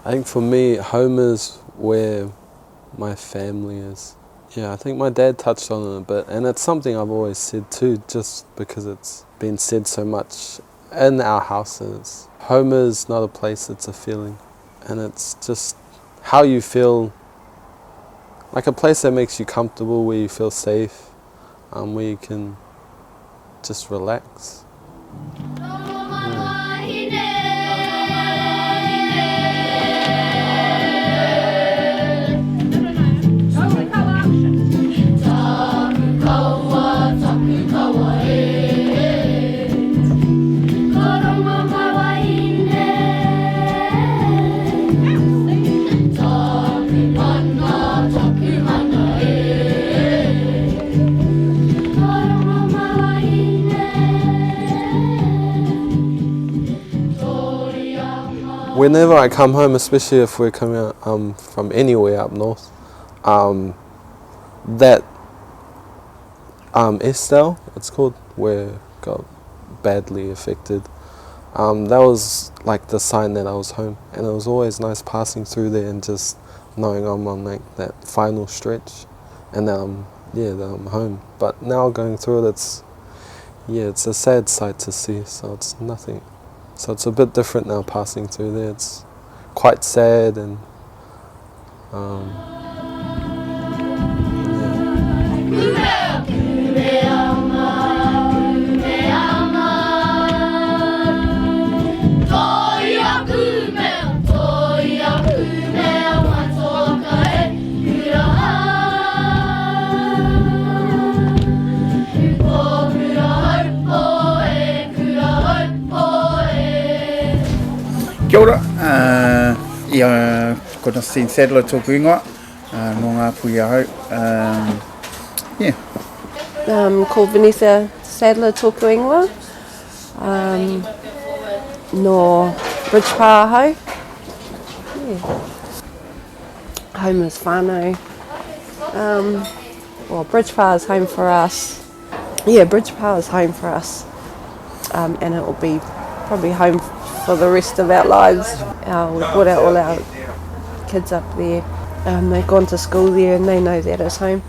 I think for me, home is where my family is. Yeah, I think my dad touched on it a bit, and it's something I've always said too, just because it's been said so much in our houses. Home is not a place, it's a feeling, and it's just how you feel, like a place that makes you comfortable, where you feel safe, where you can just relax. Whenever I come home, especially if we're coming out from anywhere up north, that Estelle, it's called, where got badly affected, that was like the sign that I was home, and it was always nice passing through there and just knowing I'm on like that final stretch, and that I'm home. But now going through it, it's a sad sight to see. So it's nothing. So it's a bit different now passing through there. It's quite sad and Kia ora, ia kona Suede Sadler tōku ingoa, no ngā pui ahau. Ko Vanessa Sadler tōku ingoa, no Bridge Pāhau. Home is whānau. Well, Bridge Pā is home for us. Yeah, Bridge Pā is home for us, and it will be probably home for the rest of our lives. We brought out all our kids up there. They've gone to school there and they know that is home.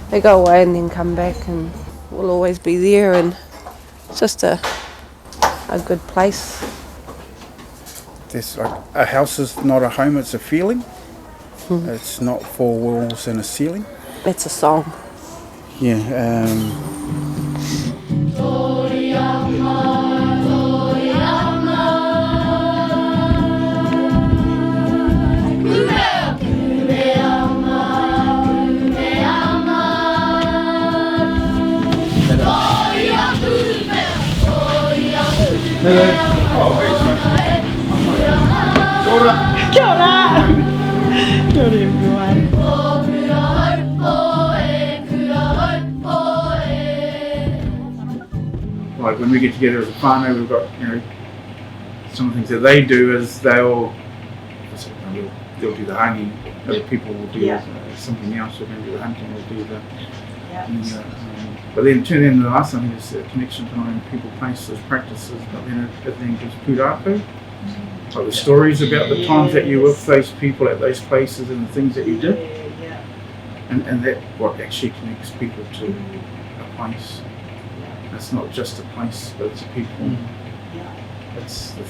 They go away and then come back, and we'll always be there, and it's just a good place. There's like, a house is not a home, it's a feeling. It's not four walls and a ceiling. That's a song. Yeah. Hello. Kia ora. Kia ora. Kia ora everyone. Like when we get together as a whānau, we've got, some of the things that they do is they'll do the hanging. Other people will do something else. We're going to do the hunting. We'll do the. But then turn into the last thing is a connection between people, places, practices, but then it then gives pūrākau. Like the stories about the times that you were with those people at those places and the things that you did. And that what actually connects people to a place. It's not just a place, but it's a people. It's the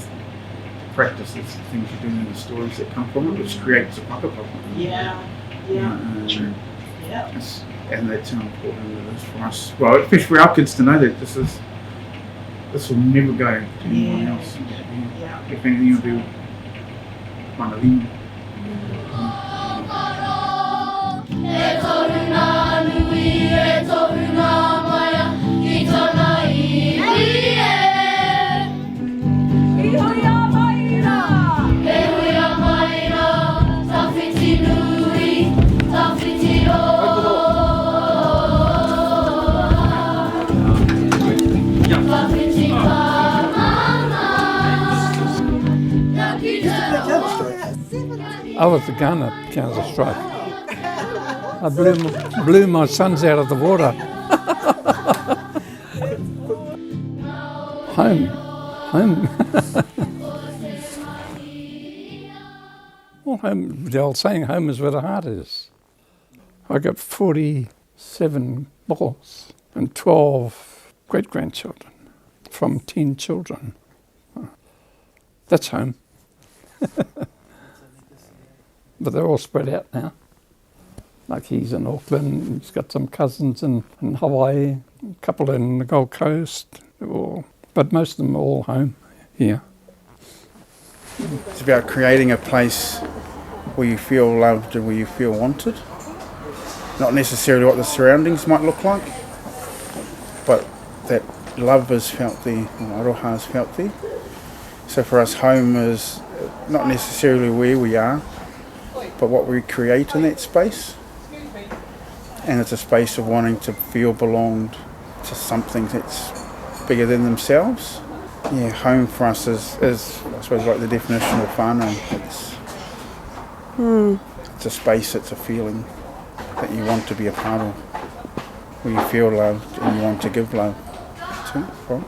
practices, the things you're doing, and the stories that come from it, which creates a whakapapa. True. And that's how important it is for us. Well, especially for our kids to know that this will never go to anyone else. If anything, it'll be whānau. I was the gun at Counter-Strike. I blew my sons out of the water. Home. Well, home, the old saying, home is where the heart is. I got 47 boys and 12 great-grandchildren from 10 children. That's home. But they're all spread out now. Like he's in Auckland, he's got some cousins in Hawaii, a couple in the Gold Coast, but most of them are all home here. It's about creating a place where you feel loved and where you feel wanted. Not necessarily what the surroundings might look like, but that love is felt there, or aroha is felt there. So for us, home is not necessarily where we are, but what we create in that space. And it's a space of wanting to feel belonged to something that's bigger than themselves. Yeah, home for us is I suppose, like the definition of whānau. It's a space, it's a feeling that you want to be a part of, where you feel loved and you want to give love to. Right?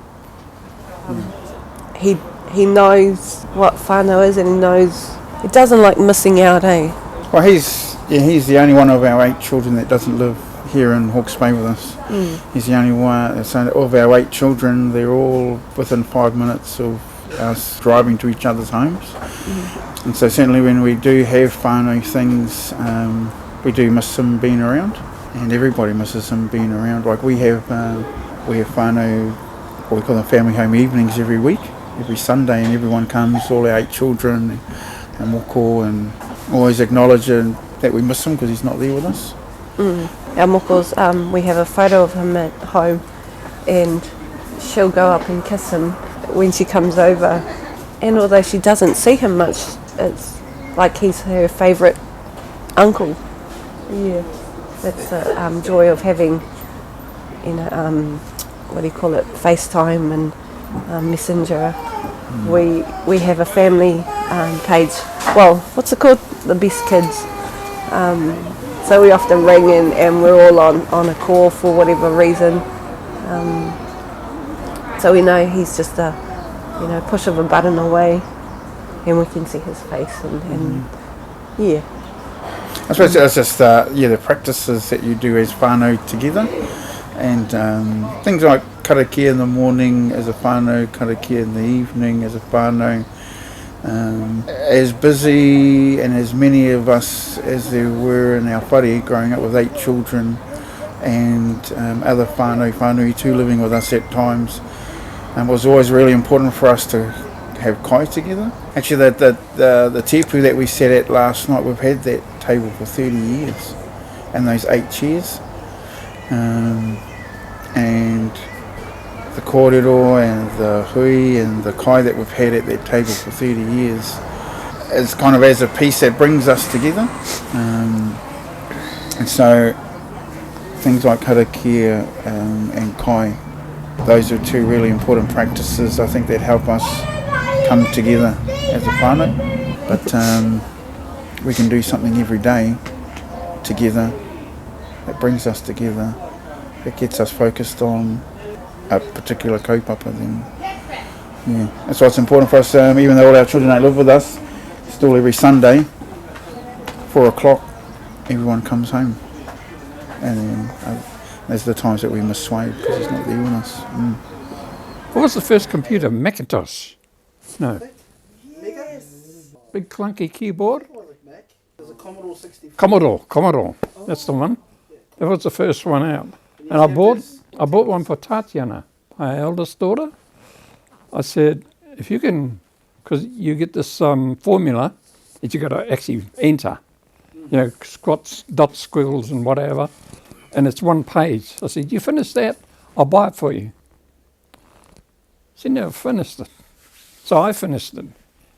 He knows what whānau is, and he doesn't like missing out, eh? Well, he's the only one of our 8 children that doesn't live here in Hawke's Bay with us. He's the only one. So of our 8 children, they're all within 5 minutes of us driving to each other's homes. And so certainly when we do have whānau things, we do miss him being around, and everybody misses him being around. Like we have whānau, what we call them family home evenings every week, every Sunday, and everyone comes, all our 8 children and moko, and always acknowledging that we miss him because he's not there with us. Our mokos, we have a photo of him at home, and she'll go up and kiss him when she comes over. And although she doesn't see him much, it's like he's her favourite uncle. Yeah, that's the joy of having, FaceTime and Messenger. We have a family page. Well, what's it called? The Best Kids. So we often ring in, and we're all on a call for whatever reason. So we know he's just a push of a button away, and we can see his face, and yeah. I suppose it's just the practices that you do as whānau together, and things like karakia in the morning as a whānau, karakia in the evening as a whānau. As busy and as many of us as there were in our whare growing up with 8 children, and other whānui too living with us at times, it was always really important for us to have kai together. Actually, the tipu that we sat at last night, we've had that table for 30 years, and those 8 chairs, and the kōrero and the hui and the kai that we've had at that table for 30 years is kind of as a piece that brings us together. And so things like karakia and kai, those are 2 really important practices, I think, that help us come together as a whānau. But we can do something every day together that brings us together, that gets us focused on a particular kaupapa. Then that's why it's important for us, even though all our children don't live with us, still every Sunday 4 o'clock everyone comes home, and then there's the times that we miss Suede because he's not there with us. What was the first computer? Macintosh? No. Yes. Big clunky keyboard? It was a Commodore 64. Commodore. That's the one. That was the first one out. And I bought one for Tatiana, my eldest daughter. I said, if you can, because you get this formula that you got to actually enter, squats, dots, squiggles and whatever, and it's 1 page. I said, you finish that, I'll buy it for you. She never finished it. So I finished it.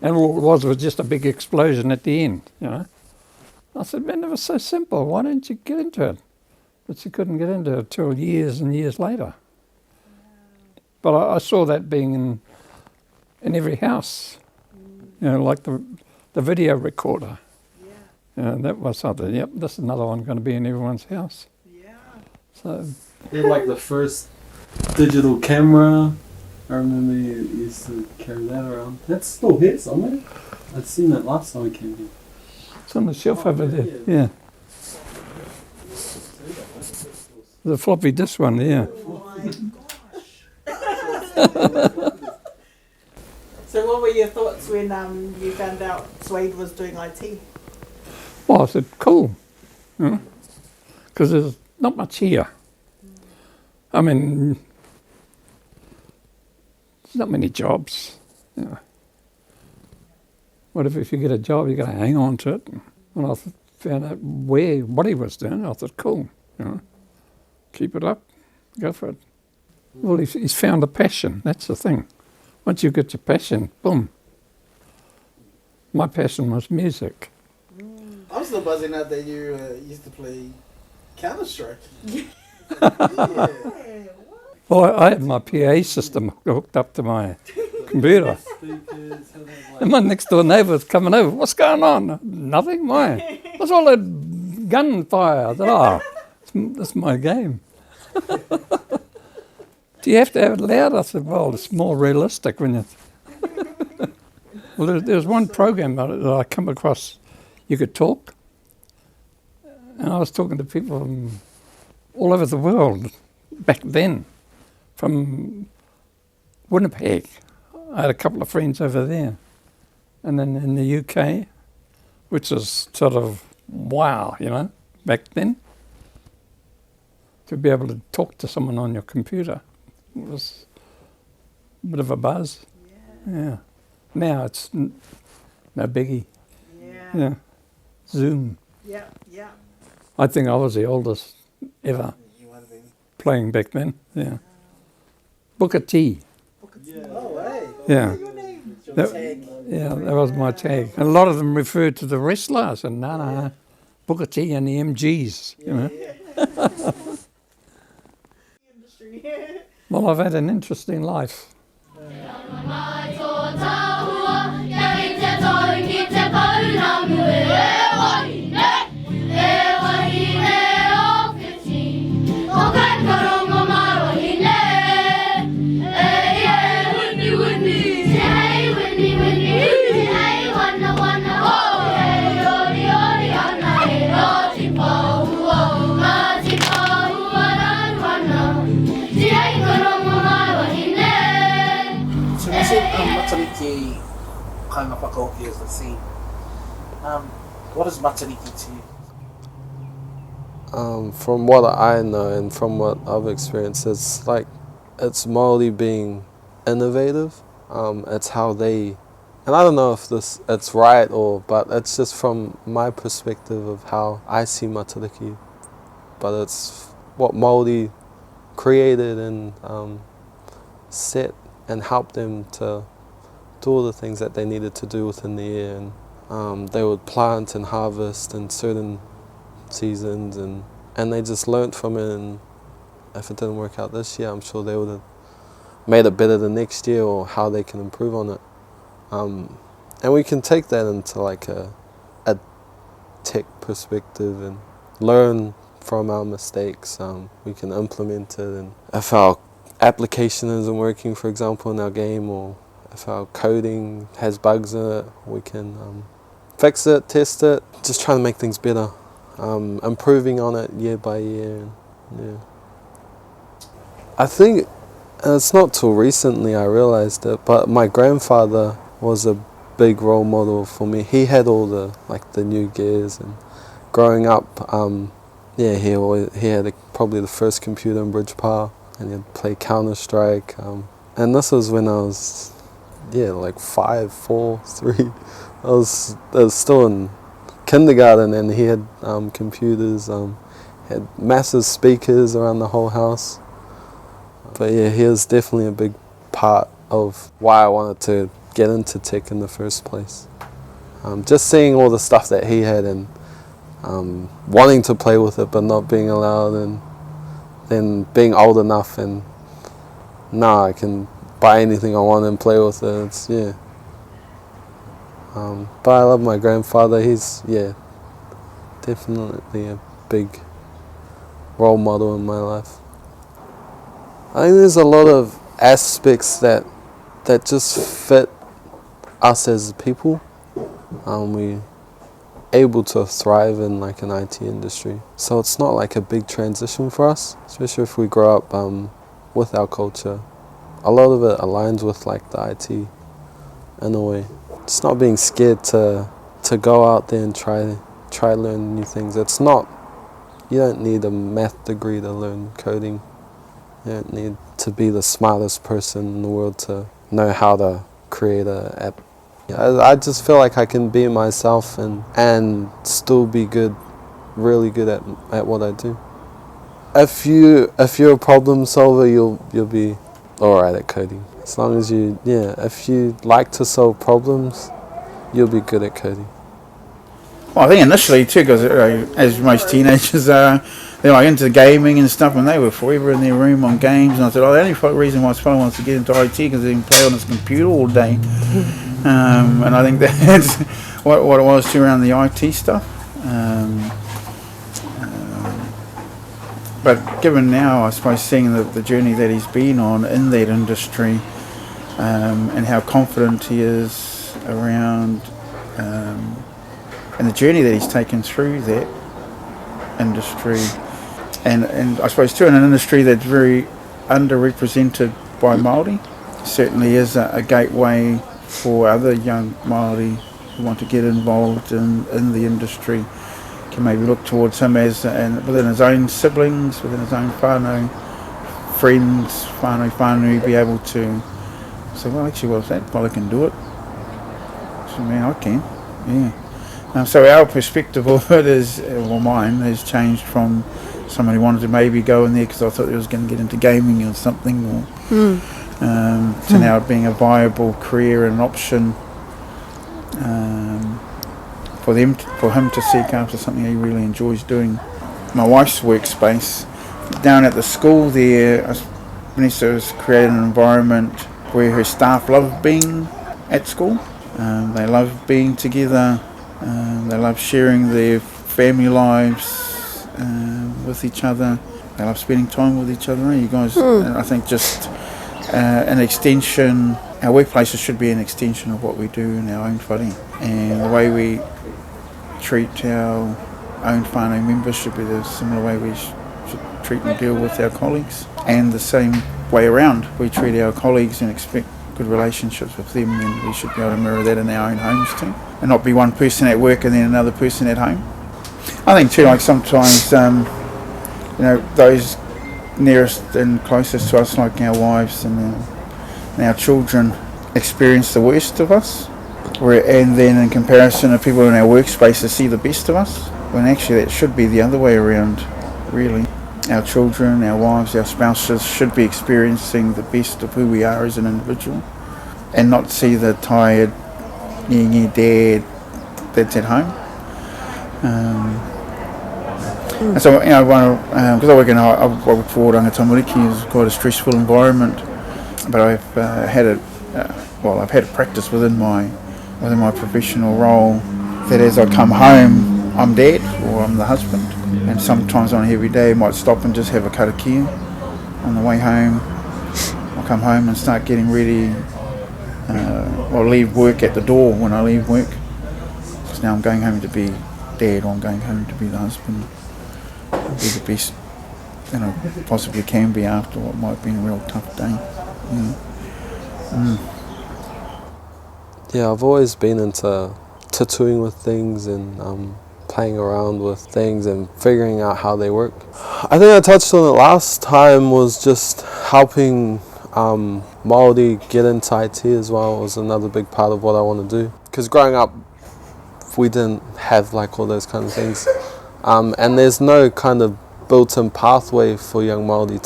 And all it was just a big explosion at the end, I said, man, it was so simple. Why didn't you get into it? But she couldn't get into it till years and years later. But I saw that being in every house, like the video recorder. That was something. Yep, this is another one going to be in everyone's house. Yeah. So They're like the first digital camera. I remember you used to carry that around. That's still here somewhere. I'd seen it last time I came here. It's on the shelf over there. Yeah. The floppy disk one, yeah. So what were your thoughts when you found out Suede was doing IT? Well, I said, cool. Because there's not much here. I mean, there's not many jobs. You know. What if you get a job, you got to hang on to it? When I found out what he was doing, I thought, cool. You know, keep it up, go for it. Well, he's found a passion. That's the thing. Once you get your passion, boom. My passion was music. I'm still buzzing out that you used to play Counter-Strike. Well, I had my PA system hooked up to my computer. And my next door neighbour was coming over. What's going on? Nothing. Why? What's all that gunfire? I said, that's my game. Do you have to have it loud? I said, well, it's more realistic when you... Well, there was one program that I come across. You could talk. And I was talking to people from all over the world back then, from Winnipeg. I had a couple of friends over there. And then in the UK, which is sort of wow, you know, back then. To be able to talk to someone on your computer. It was a bit of a buzz. Yeah. Now it's no biggie. Yeah. Zoom. Yeah, yeah. I think I was the oldest ever You might have been. playing back then. Yeah. Booker T. Oh, hey. Yeah. That, Tag. yeah, that was my tag. And a lot of them referred to the wrestlers and no. Booker T and the MGs, you know. Well, I've had an interesting life. So you said Matariki, Kāinga Hokia is the theme. What is Matariki to you? From what I know and from what I've experienced, it's like it's Māori being innovative. It's how they, and I don't know if it's right but it's just from my perspective of how I see Matariki. But it's what Māori created and set and helped them to do all the things that they needed to do within the year. And they would plant and harvest in certain seasons, and they just learnt from it. And if it didn't work out this year, I'm sure they would have made it better the next year, or how they can improve on it. And we can take that into like a tech perspective and learn from our mistakes. We can implement it, and if our application isn't working, for example, in our game, or if our coding has bugs in it, we can fix it, test it, just trying to make things better, improving on it year by year. Yeah. I think it's not till recently I realized it, but my grandfather was a big role model for me. He had all the new gears, and growing up, he had probably the first computer in Bridgepower, and he'd play Counter-Strike. And this was when I was, 5, 4, 3. I was still in kindergarten, and he had computers, had massive speakers around the whole house. But yeah, he was definitely a big part of why I wanted to get into tech in the first place. Just seeing all the stuff that he had, and wanting to play with it but not being allowed, and then being old enough and I can buy anything I want and play with it. But I love my grandfather. He's definitely a big role model in my life. I think there's a lot of aspects that just fit us as people. We able to thrive in like an IT industry. So it's not like a big transition for us, especially if we grow up with our culture. A lot of it aligns with like the IT in a way. It's not being scared to go out there and try learn new things. It's not, you don't need a math degree to learn coding. You don't need to be the smartest person in the world to know how to create an app. I just feel like I can be myself and still be good, really good at what I do. If you're a problem solver, you'll be alright at coding. As long as if you like to solve problems, you'll be good at coding. Well, I think initially too, because as most teenagers are, they're like into gaming and stuff, and they were forever in their room on games. And I said, the only reason why Spelling wants to get into IT because they can play on his computer all day. And I think that's what it was too around the IT stuff. But given now, I suppose, seeing the journey that he's been on in that industry, and how confident he is around, and the journey that he's taken through that industry, and I suppose too in an industry that's very underrepresented by Māori, certainly is a gateway for other young Māori who want to get involved in the industry. Can maybe look towards him as within his own siblings, within his own whānau, friends, whānau, be able to say, well, actually, well, if that fella can do it, so man, I can, yeah. So our perspective of it is, well, mine has changed from somebody who wanted to maybe go in there because I thought he was going to get into gaming or something, or to now it being a viable career and option for him to seek after something he really enjoys doing. My wife's workspace down at the school there, Vanessa has created an environment where her staff love being at school. They love being together. They love sharing their family lives with each other. They love spending time with each other. You guys, I think just an extension, our workplaces should be an extension of what we do in our own whare. And the way we treat our own whānau members should be the similar way we should treat and deal with our colleagues. And the same way around, we treat our colleagues and expect good relationships with them, and we should be able to mirror that in our own homes too. And not be one person at work and then another person at home. I think too, like sometimes, those nearest and closest to us, like our wives and our children, experience the worst of us. And then in comparison to people in our workspaces see the best of us, when actually that should be the other way around, really. Our children, our wives, our spouses should be experiencing the best of who we are as an individual, and not see the tired, dad that's at home. And so, because I work for Matariki, it's quite a stressful environment, but I've had a practice within my professional role that as I come home, I'm dad or I'm the husband. And sometimes on a heavy day I might stop and just have a karakia on the way home. I'll come home and start getting ready, or leave work at the door when I leave work. Because now I'm going home to be dad, or I'm going home to be the husband. Be the best possibly can be after what might be a real tough day. Yeah, I've always been into tattooing with things and playing around with things and figuring out how they work. I think I touched on it last time, was just helping Māori get into IT as well was another big part of what I want to do. Because growing up, we didn't have like all those kind of things. And there's no kind of built-in pathway for young Māori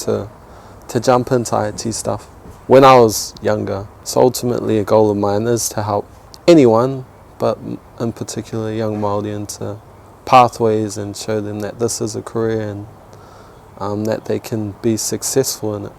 to jump into IT stuff when I was younger. So ultimately a goal of mine is to help anyone, but in particular young Māori, into pathways and show them that this is a career and that they can be successful in it.